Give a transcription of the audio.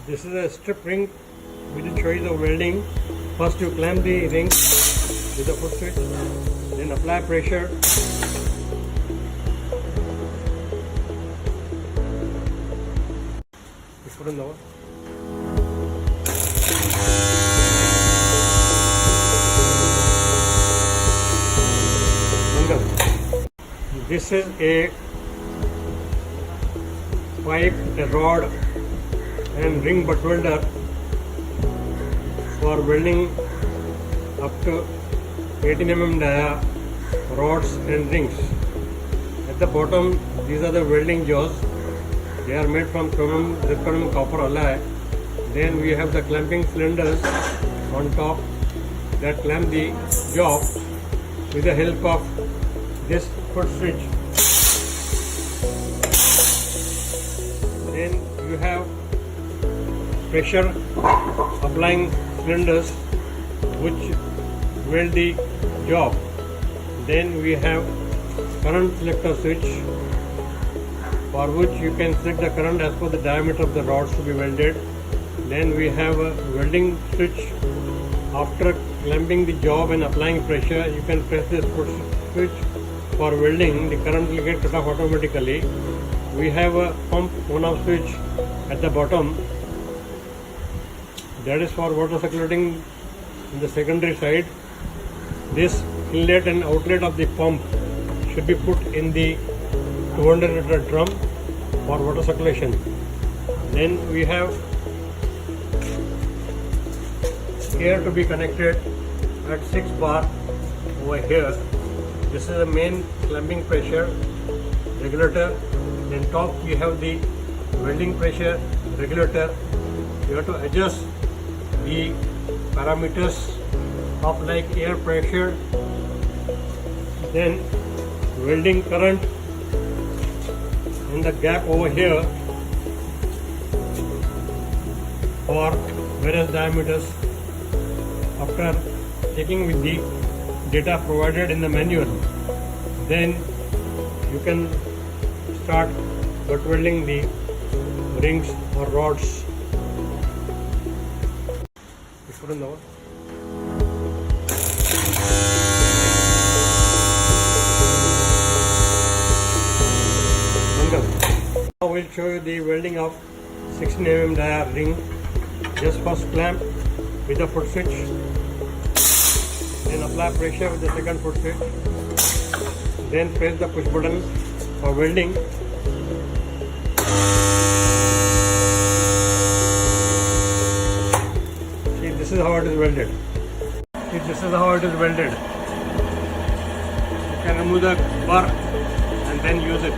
This is a strip ring. We will show you the welding. First you clamp the ring with the foot switch, then apply pressure. Put in the one. This is a pipe, a rod and ring butt welder for welding up to 18 mm dia rods and rings. At the bottom, these are the welding jaws. They are made from zirconium copper alloy. Then we have the clamping cylinders on top that clamp the job with the help of this foot switch. Then you have pressure applying cylinders which weld the job. Then we have current selector switch, for which you can select the current as per the diameter of the rods to be welded. Then we have a welding switch. After clamping the job and applying pressure, you can press this switch for welding. The current will get cut off automatically. We have a pump on-off switch at the bottom. That is for water circulating in the secondary side. This inlet and outlet of the pump should be put in the 200 liter drum for water circulation. Then we have air to be connected at 6 bar over here. This is the main clamping pressure regulator. Then top we have the welding pressure regulator. You have to adjust the parameters of like air pressure, then welding current in the gap over here for various diameters. After checking with the data provided in the manual, then you can start butt welding the rings or rods. Put in the one. Now we'll show you the welding of 16 mm dia ring. Just first clamp with the foot switch, then apply pressure with the second foot switch, then press the push button for welding. See, this is how it is welded. See, this is how it is welded. You can remove the bar and then use it.